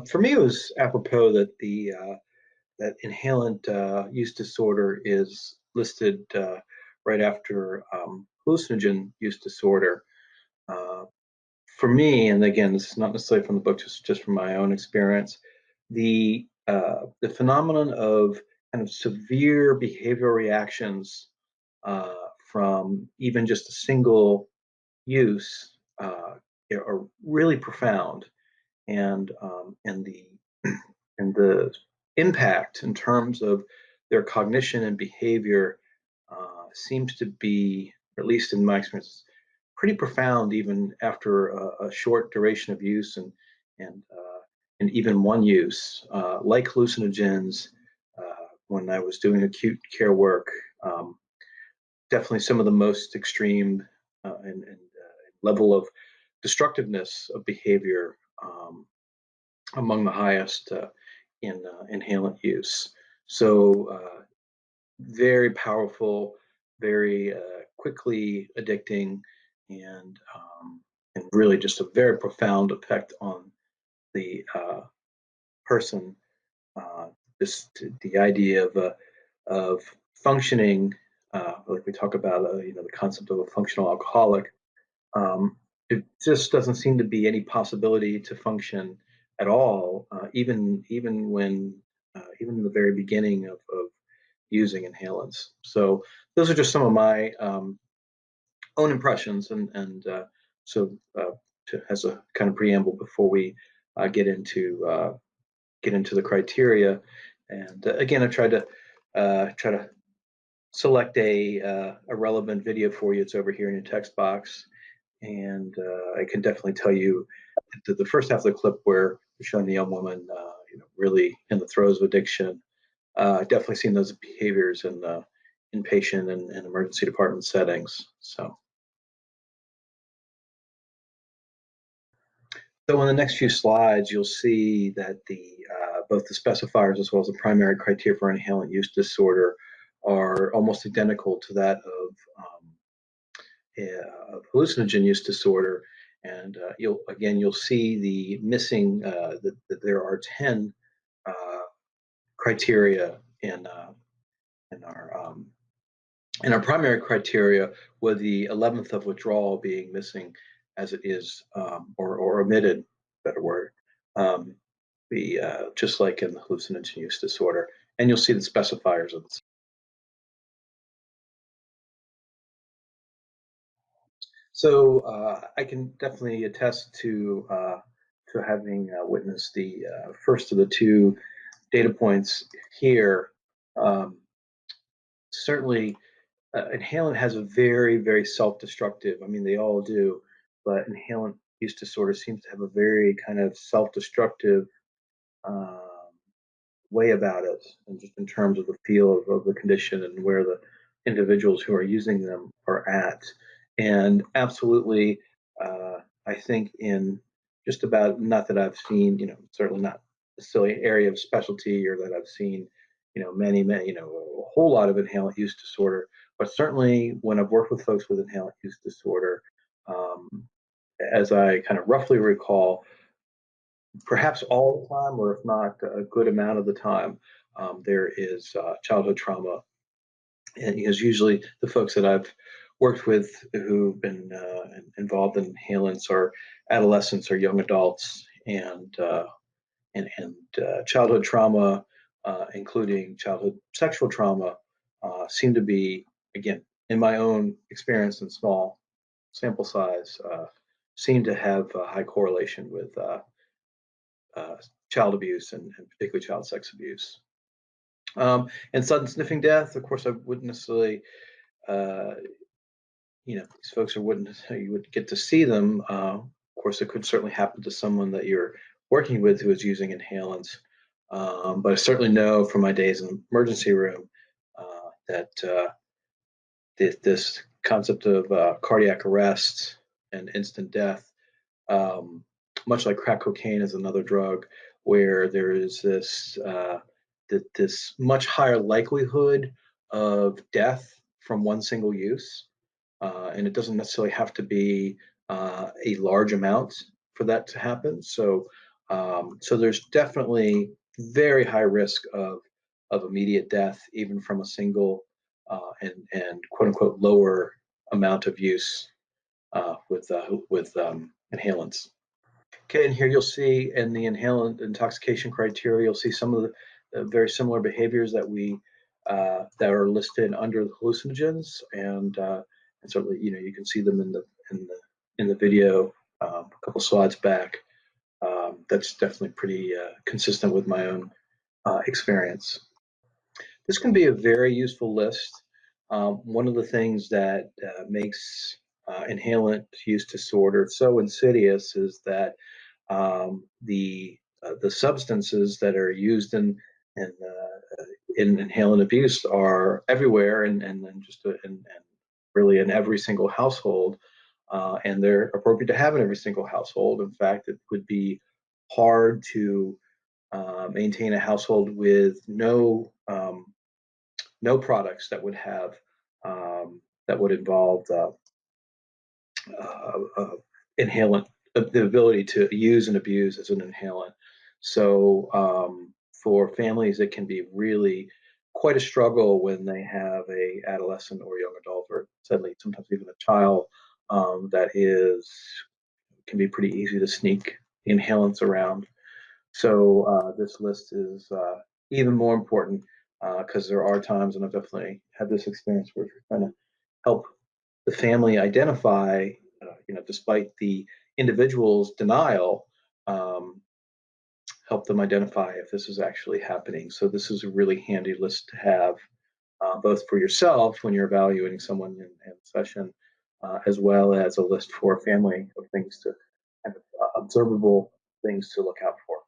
For me, it was apropos that the that inhalant use disorder is listed right after hallucinogen use disorder. Uh, for me, and again, this is not necessarily from the book, just from my own experience, the phenomenon of kind of severe behavioral reactions uh, from even just a single use are really profound, and and the impact in terms of their cognition and behavior seems to be, or at least in my experience, pretty profound even after a short duration of use and and even one use, like hallucinogens. When I was doing acute care work, um, definitely some of the most extreme and level of destructiveness of behavior among the highest in inhalant use. So very powerful, very quickly addicting, and really just a very profound effect on the person. Uh, just the idea of functioning, like we talk about, the concept of a functional alcoholic. It just doesn't seem to be any possibility to function at all, even when even in the very beginning of using inhalants. So those are just some of my own impressions, and so as a kind of preamble before we get into the criteria. And again, I tried to try to select a relevant video for you. It's over here in your text box, and I can definitely tell you that the first half of the clip where we're showing the young woman, really in the throes of addiction, definitely seen those behaviors in inpatient and emergency department settings. So in the next few slides, you'll see that the both the specifiers as well as the primary criteria for inhalant use disorder are almost identical to that of hallucinogen use disorder. And you'll see the missing that there are 10 uh, criteria in our primary criteria, with the 11th of withdrawal being missing, as it is, or omitted, better word, um, just like in the hallucinogen use disorder. And you'll see the specifiers of this. So I can definitely attest to having witnessed the first of the two data points here. Um, Certainly, inhalant has a very, very self-destructive. I mean, they all do, but inhalant use disorder seems to have a very kind of self-destructive um, way about it, and just in terms of the feel of the condition and where the individuals who are using them are at. And absolutely, I think in just about, not that I've seen, certainly not necessarily an area of specialty, or that I've seen, many, a whole lot of inhalant use disorder, but certainly when I've worked with folks with inhalant use disorder, um, as I kind of roughly recall, perhaps all the time, or if not a good amount of the time, there is childhood trauma. And because usually the folks that I've worked with who've been involved in inhalants are adolescents or young adults, and childhood trauma, including childhood sexual trauma, seem to be, again, in my own experience and small sample size, seem to have a high correlation with uh, child abuse, and particularly child sex abuse. And sudden sniffing death, of course, I wouldn't necessarily, uh, these folks wouldn't you would get to see them. Of course, it could certainly happen to someone that you're working with who is using inhalants. But I certainly know from my days in the emergency room that this concept of cardiac arrest and instant death, um, much like crack cocaine is another drug, where there is this much higher likelihood of death from one single use, and it doesn't necessarily have to be a large amount for that to happen. So So there's definitely very high risk of immediate death, even from a single and quote unquote lower amount of use with inhalants. Okay, and here you'll see in the inhalant intoxication criteria, you'll see some of the very similar behaviors that are listed under the hallucinogens, and certainly you can see them in the video a couple slides back. That's definitely pretty consistent with my own experience. This can be a very useful list. One of the things that makes inhalant use disorder so insidious is that the substances that are used in inhalant abuse are everywhere and just and really in every single household, and they're appropriate to have in every single household. In fact, it would be hard to maintain a household with no products that would have that would involve inhalant, the ability to use and abuse as an inhalant. So for families, it can be really quite a struggle when they have a adolescent or young adult, or sadly sometimes even a child that is can be pretty easy to sneak inhalants around. So this list is even more important because there are times, and I've definitely had this experience where you're trying to help the family identify, despite the individual's denial, um, help them identify if this is actually happening. So this is a really handy list to have, both for yourself when you're evaluating someone in session, as well as a list for a family of things to kind of observable things to look out for.